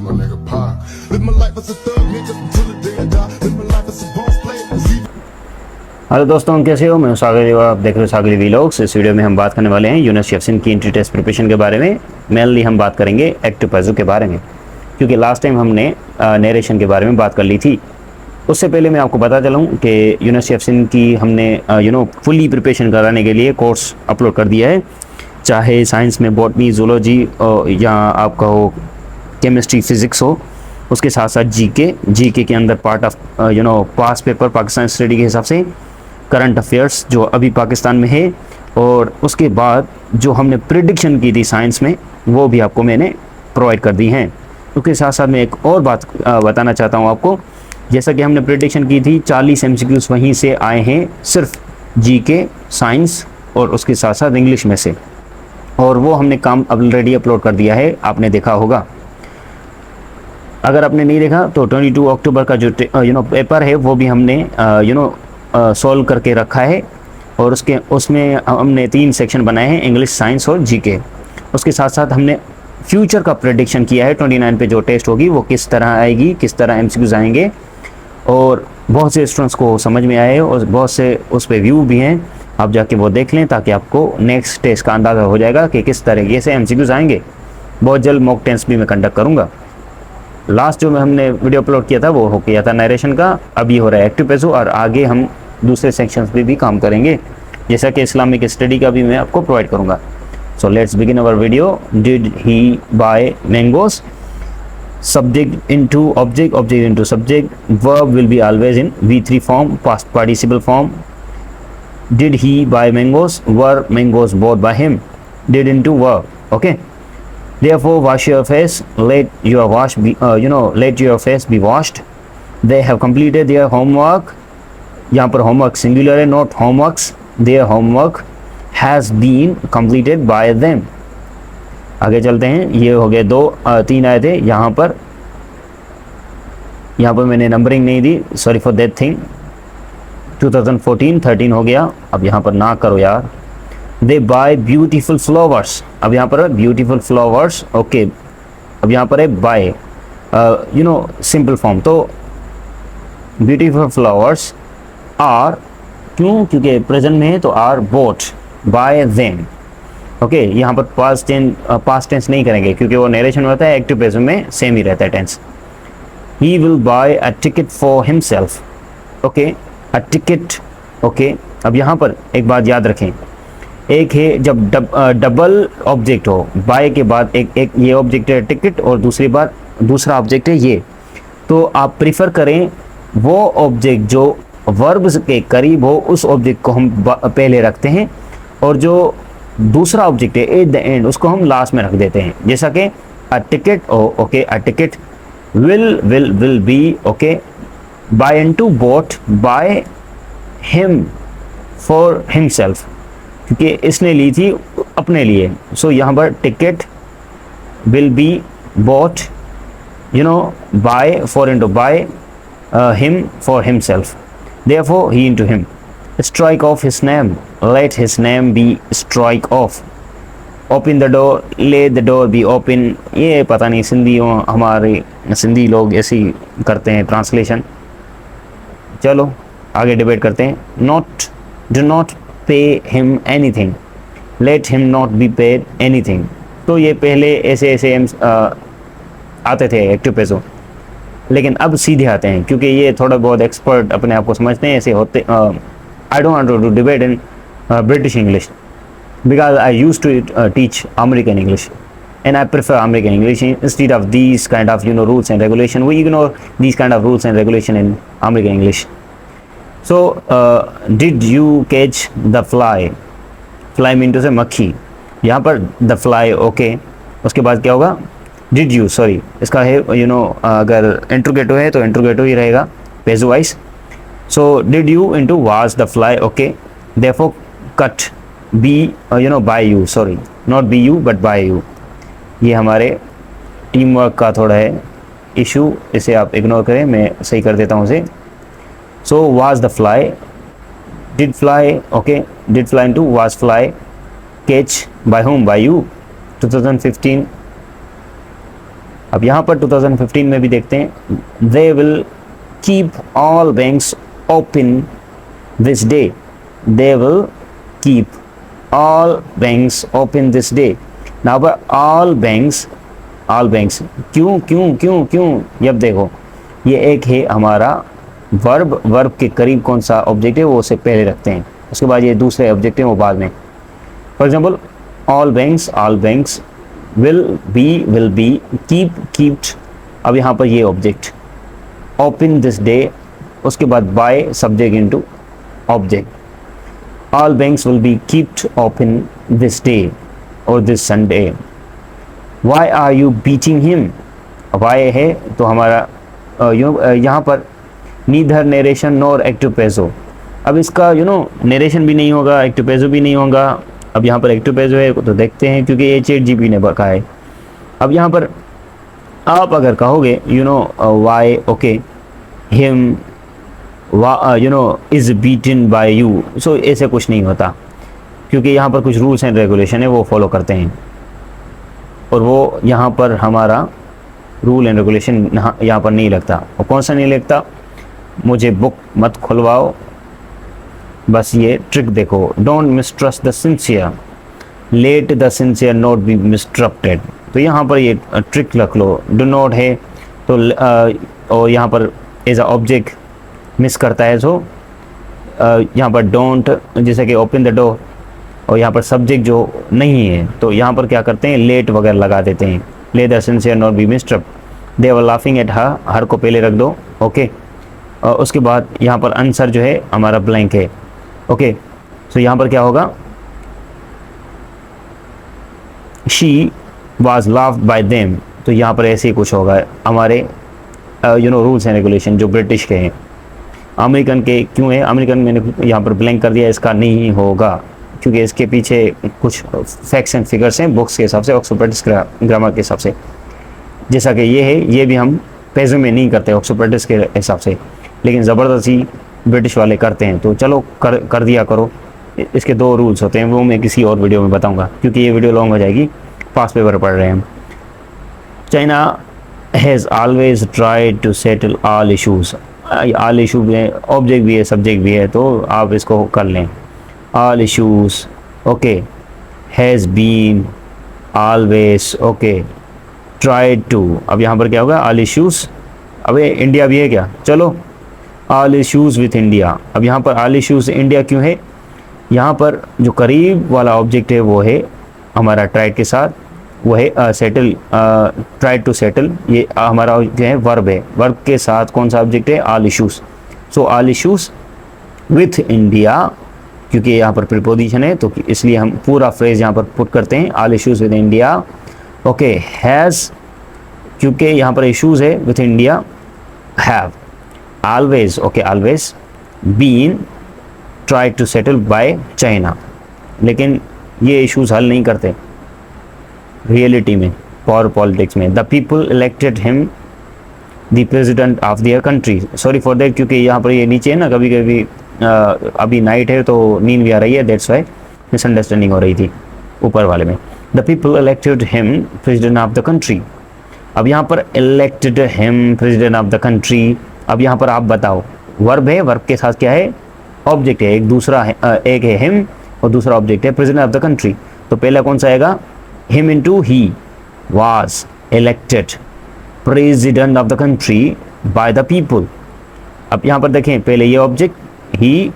to my nigga Pac. Live my life as a thug nigga until the day I die. Live my life as a boss player. Hello दोस्तों, कैसे हो? मैं हूं सागर देवा, आप देख रहे हो सागरी व्लॉग्स। इस वीडियो में हम बात करने वाले हैं यूनिस एफसिन की एंट्री टेस्ट प्रिपरेशन के बारे में। मेनली हम बात करेंगे एक्टिव पैजो के बारे में, क्योंकि लास्ट टाइम हमने नरेशन के बारे में बात कर ली थी। उससे पहले मैं आपको बता चलूँ कि यूनिस एफसिन की हमने फुली प्रिपरेशन कराने के लिए कोर्स अपलोड कर दिया है, चाहे साइंस में बॉटनी, जूलॉजी या आपका हो केमिस्ट्री, फिज़िक्स हो। उसके साथ साथ जीके के अंदर part of pass paper Pakistan study के हिसाब से, करंट अफेयर्स जो अभी पाकिस्तान में है, और उसके बाद जो हमने प्रिडिक्शन की थी साइंस में, वो भी आपको मैंने प्रोवाइड कर दी हैं। उसके साथ साथ मैं एक और बात बताना चाहता हूँ आपको। जैसा कि हमने प्रिडिक्शन की थी, 40 MCQs वहीं से आए हैं, सिर्फ जीके, साइंस और उसके साथ साथ इंग्लिश में से, और वो हमने काम ऑलरेडी अपलोड कर दिया है, आपने देखा होगा। अगर आपने नहीं देखा तो 22 अक्टूबर का जो पेपर है वो भी हमने सॉल्व करके रखा है, और उसमें हमने 3 सेक्शन बनाए हैं, इंग्लिश, साइंस और जीके। उसके साथ साथ हमने फ्यूचर का प्रेडिक्शन किया है, 29 पे जो टेस्ट होगी वो किस तरह आएगी, किस तरह MCQs आएंगे, और बहुत से स्टूडेंट्स को समझ में आए और बहुत से उस पर व्यू भी हैं। आप जाके वो देख लें ताकि आपको नेक्स्ट टेस्ट का अंदाज़ा हो जाएगा कि किस तरीके से MCQs आएंगे। बहुत जल्द मॉक टेस्ट भी मैं कंडक्ट करूँगा। लास्ट जो हमने वीडियो अपलोड किया था वो हो गया था नरेशन का, अभी हो रहा है एक्टिव पैजो, और आगे हम दूसरे सेक्शंस पे भी काम करेंगे, जैसा कि इस्लामिक स्टडी का भी मैं आपको प्रोवाइड करूंगा। So let's begin our video. Did he buy mangoes? Subject into object, object into subject, verb will be always in V3 form, past participle form. Did he buy mangoes? Were mangoes bought by him. Did into verb, okay. Therefore, wash your face. Let your face be washed. They have completed their homework. यहाँ पर homework singular है, not homeworks. Their homework has been completed by them. आगे चलते हैं। ये हो गए 3 आए थे। यहाँ पर मैंने नंबरिंग नहीं दी, सॉरी फॉर दैट थिंग। 2014 13 हो गया। अब यहाँ पर ना करो यार। They buy beautiful flowers. अब यहाँ पर beautiful flowers, ओके। अब यहाँ पर है buy, सिंपल फॉर्म। तो beautiful flowers are, क्यों? क्योंकि प्रेजेंट में है तो are bought by them, okay. यहाँ पर पास्ट टेंस नहीं करेंगे क्योंकि वो नरेशन में होता है, एक्टिव पैजो में सेम ही रहता है tense. He will buy a ticket for himself, okay. a ticket, okay. अब यहाँ पर एक बात याद रखें, एक है जब डबल ऑब्जेक्ट हो, बाय के बाद एक ये ऑब्जेक्ट है टिकट, और दूसरा ऑब्जेक्ट है ये, तो आप प्रिफर करें वो ऑब्जेक्ट जो वर्ब्स के करीब हो, उस ऑब्जेक्ट को हम पहले रखते हैं, और जो दूसरा ऑब्जेक्ट है एट द एंड, उसको हम लास्ट में रख देते हैं। जैसा कि a ticket, okay, a ticket will be, okay, buy into bought by him for himself, क्योंकि इसने ली थी अपने लिए। सो यहाँ पर ticket will be bought by, for into buy, him for himself, therefore he into him. Strike off his name, let his name be strike off. Open the door, let the door be open. ये पता नहीं, हमारे सिंधी लोग ऐसे ही करते हैं translation. चलो आगे डिबेट करते हैं। Do not pay him anything, let him not be paid anything। तो ये पहले ऐसे आते थे एक्टिव पैजो, लेकिन अब सीधे आते हैं क्योंकि ये थोड़ा बहुत एक्सपर्ट अपने आप को समझते हैं, ऐसे होते। I don't want to debate in British English because I used to teach American English and I prefer American English instead of these kind of rules and regulation. We ignore these kind of rules and regulation in American English. So did you catch the fly? Fly mean to say मक्खी। यहाँ पर the fly, okay. उसके बाद क्या होगा? Did you, sorry, इसका है अगर इंट्रोगेटिव है तो इंट्रोगेटिव ही रहेगा पैजो wise. So did you into was the fly, okay. Therefore cut be by you, sorry, not be you but by you। ये हमारे टीम वर्क का थोड़ा है इशू, इसे आप इग्नोर करें, मैं सही कर देता हूँ उसे। So was the fly, did fly, okay, did fly into was fly, catch by whom? By you। 2015 अब यहाँ पर 2015 में भी देखते हैं, they will keep all banks open this day, they will keep all banks open this day. Now all banks क्यों क्यों क्यों क्यों, अब देखो ये एक है हमारा वर्ब के करीब कौन सा ऑब्जेक्ट है वो उसे पहले रखते हैं, उसके बाद ये दूसरे ऑब्जेक्ट हैं वो बाद में। For example all banks will be keeped, अब यहाँ पर ये ऑब्जेक्ट ओपन दिस डे, उसके बाद by subject into object, all banks will be keeped open this day और this Sunday. Why are you beating him, why है तो हमारा यहाँ पर नीदर नरेशन नॉर एक्टिव पेजो, अब इसका नरेशन भी नहीं होगा, एक्टिव पेजो भी नहीं होगा। अब यहाँ पर एक्टिव पेजो है तो देखते हैं क्योंकि ये ChatGPT ने कहा है। अब यहाँ पर आप अगर कहोगे why okay him is beaten by you, so ऐसे कुछ नहीं होता क्योंकि यहाँ पर कुछ रूल्स एंड रेगुलेशन है वो फॉलो करते हैं, और वो यहाँ पर हमारा रूल एंड रेगुलेशन यहाँ पर नहीं लगता। और कौन सा नहीं लगता, मुझे बुक मत खुलवाओ, बस ये ट्रिक देखो, don't mistrust the sincere, let the sincere not be mistrusted, तो यहाँ पर ये ट्रिक रख लो। डू नॉट है तो और यहाँ पर एज अ ऑब्जेक्ट मिस करता है, सो यहाँ पर डोंट जैसे कि ओपन द डोर, और यहाँ पर सब्जेक्ट जो नहीं है तो यहाँ पर क्या करते हैं लेट वगैरह लगा देते हैं, ले the sincere not B mistrust, they were laughing at हर को पहले रख दो, ओके। और उसके बाद यहाँ पर आंसर जो है हमारा ब्लैंक है, ओके। सो यहाँ पर क्या होगा, she was laughed bye them, तो यहाँ पर ऐसे ही कुछ होगा हमारे रूल्स एंड रेगुलेशन जो ब्रिटिश के हैं। अमेरिकन के क्यों है, अमेरिकन मैंने यहाँ पर ब्लैंक कर दिया, इसका नहीं होगा क्योंकि इसके पीछे कुछ फैक्ट्स एंड फिगर्स हैं बुक्स के हिसाब से, ऑक्सफोर्ड ब्रिटिश ग्रामर के हिसाब से, जैसा कि ये है, ये भी हम पेजों में नहीं करते ऑक्सफोर्ड ब्रिटिश के हिसाब से, लेकिन ज़बरदस्ती ब्रिटिश वाले करते हैं, तो चलो कर दिया करो। इसके 2 रूल्स होते हैं, वो मैं किसी और वीडियो में बताऊंगा क्योंकि ये वीडियो लॉन्ग हो जाएगी, पास पेपर पढ़ रहे हैं हम। China has always tried to settle all issues, all issue भी है, ऑब्जेक्ट भी है, सब्जेक्ट भी है, तो आप इसको कर लें। All issues, okay, has been, always, okay, tried to, अब यहाँ पर क्या होगा ऑल इशूज़, अब इंडिया भी है क्या, चलो ऑल इशूज़ विथ इंडिया। अब यहाँ पर ऑल इशूज़ इंडिया क्यों है, यहाँ पर जो करीब वाला ऑब्जेक्ट है वो है हमारा ट्राइड के साथ, वो है सेटल, ट्राइड टू सेटल, ये हमारा जो है वर्ब है, वर्ब के साथ कौन सा ऑब्जेक्ट है all issues. So all issues with India, क्योंकि यहाँ पर प्रीपोजिशन है तो इसलिए हम पूरा फ्रेज यहाँ पर पुट करते हैं, all issues with India, okay. Has, क्योंकि यहाँ पर इशूज़ है with India, have, always, okay, always, been try to settle by China, लेकिन ये इश्यूज़ हल नहीं करते रियलिटी में, पावर पॉलिटिक्स में। The people elected him the president of their country, sorry for that, क्योंकि यहाँ पर ये नीचे है ना, कभी कभी अभी नाइट है तो नींद भी आ रही है, दैट्स वाई मिसअंडरस्टैंडिंग हो रही थी ऊपर वाले में। The people elected him president of the country, अब यहाँ पर elected him president of the country, अब यहाँ पर आप बताओ, वर्ब है, वर्ब के साथ क्या है ऑब्जेक्ट है, एक दूसरा है, एक है हिम और दूसरा ऑब्जेक्ट है प्रेसिडेंट ऑफ द कंट्री, तो पहला कौन सा आएगा, him into he was elected president of the country by the people. अब यहाँ पर देखें, पहले ये object he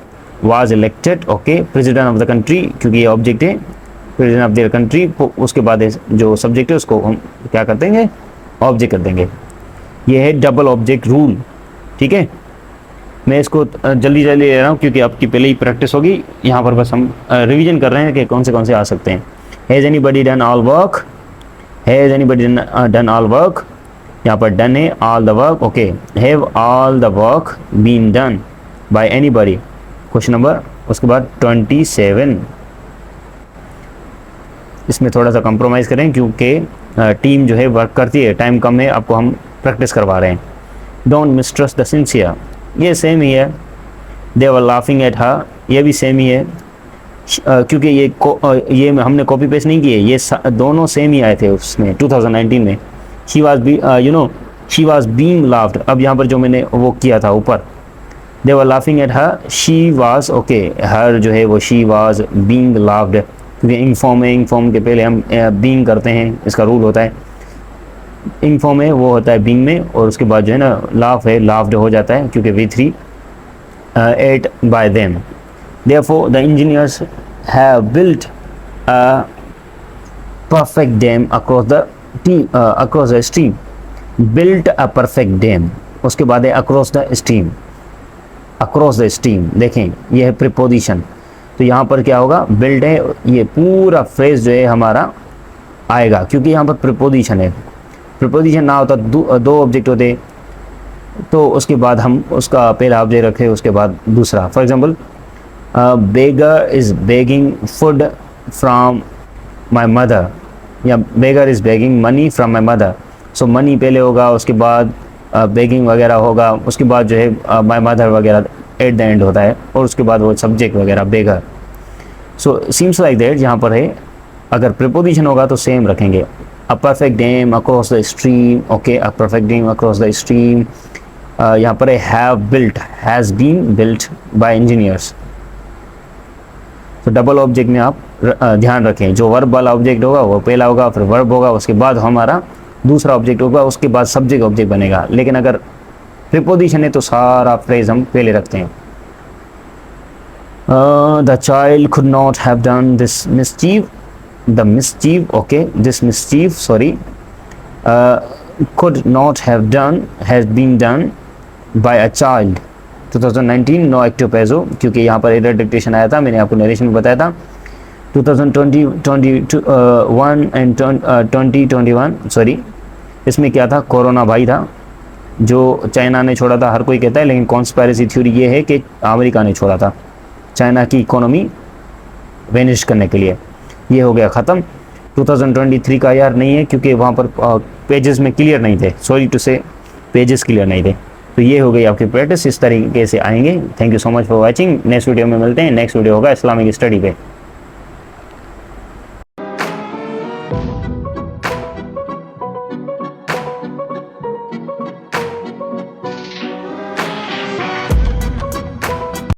was elected, okay, president of the country, क्योंकि ये ऑब्जेक्ट है प्रेसिडेंट ऑफ देयर कंट्री, उसके बाद जो सब्जेक्ट है उसको हम क्या कर देंगे ऑब्जेक्ट कर देंगे। ये है डबल ऑब्जेक्ट रूल, ठीक है। मैं इसको जल्दी ले रहा हूँ क्योंकि आपकी पहले ही प्रैक्टिस होगी, यहाँ पर बस हम रिवीजन कर रहे हैं कि कौन से आ सकते हैं। Has anybody done all work, has anybody done all work, यहाँ पर डन है all the work, okay. Have all the work been done by anybody, question number, उसके बाद 27। इसमें थोड़ा सा कंप्रोमाइज़ करें क्योंकि टीम जो है वर्क करती है, टाइम कम है, आपको हम प्रैक्टिस करवा रहे हैं। डोंट मिसट्रस्ट द सिंसियर, ये सेम ही है। दे वर लाफिंग एट हर, ये भी सेम ही है, क्योंकि ये हमने कॉपी पेस्ट नहीं किए, ये दोनों सेम ही आए थे उसमें 2019 में। She was you know she was being laughed, अब यहाँ पर जो मैंने वो किया था ऊपर, they were laughing at her, she was okay, her जो है वो शी वाज बीइंग लाफ्ड, क्योंकि इंग फॉर्म है, इंग फॉर्म के पहले हम बीइंग करते हैं, इसका रूल होता है। इंग फॉर्म है वो होता है बीइंग में, और उसके बाद जो है ना लाफ है लाफ्ड हो जाता है, क्योंकि V3 ate by them. Therefore, the engineers have built a perfect dam across the stream. Built a perfect dam. उसके बाद है across the stream. Across the stream. देखें ये है preposition. तो यहाँ पर क्या होगा, built है, ये पूरा phrase जो है हमारा आएगा, क्योंकि यहाँ पर preposition है। preposition ना होता दो ऑब्जेक्ट होते, तो उसके बाद हम उसका पहला ऑब्जेक्ट रखें, उसके बाद दूसरा। For example, beggar is begging food from my mother, या beggar is begging money from my mother. So money पहले होगा, उसके बाद बेगिंग वगैरह होगा, उसके बाद जो है माय मदर वगैरह एट द एंड होता है, और उसके बाद वो सब्जेक्ट वगैरह beggar. So seems like that, यहाँ पर है अगर प्रीपोजिशन होगा तो सेम रखेंगे। A perfect dam across the stream, okay, a perfect dam across the stream. यहाँ पर है have built, has been built by engineers. तो डबल ऑब्जेक्ट में आप ध्यान रखें, जो वर्ब वाला ऑब्जेक्ट होगा वो पहला होगा, फिर वर्ब होगा, उसके बाद हमारा दूसरा ऑब्जेक्ट होगा, उसके बाद सब्जेक्ट ऑब्जेक्ट बनेगा। लेकिन अगर प्रीपोजिशन है तो सारा फ्रेज हम पहले रखते हैं। The child could not have done this mischief, the mischief, okay, this mischief, sorry, could not have done has been done by a child। 2019 no active पेजो, क्योंकि यहाँ पर एरर डिक्टेशन आया था, मैंने आपको नरेशन में बताया था। 2020 21 एंड 2021 सॉरी, इसमें क्या था, कोरोना भाई था जो चाइना ने छोड़ा था, हर कोई कहता है, लेकिन कॉन्स्पायरेसी थ्योरी ये है कि अमेरिका ने छोड़ा था चाइना की इकोनॉमी वेनिश करने के लिए। ये हो गया ख़त्म। 2023 का यार नहीं है, क्योंकि वहाँ पर पेजेस में क्लियर नहीं थे, सॉरी टू से पेजेस क्लियर नहीं थे। तो ये हो गई आपकी प्रैक्टिस, इस तरीके से आएंगे। Thank you so much for watching. Next video में मिलते हैं। नेक्स्ट वीडियो होगा इस्लामिक स्टडी पे।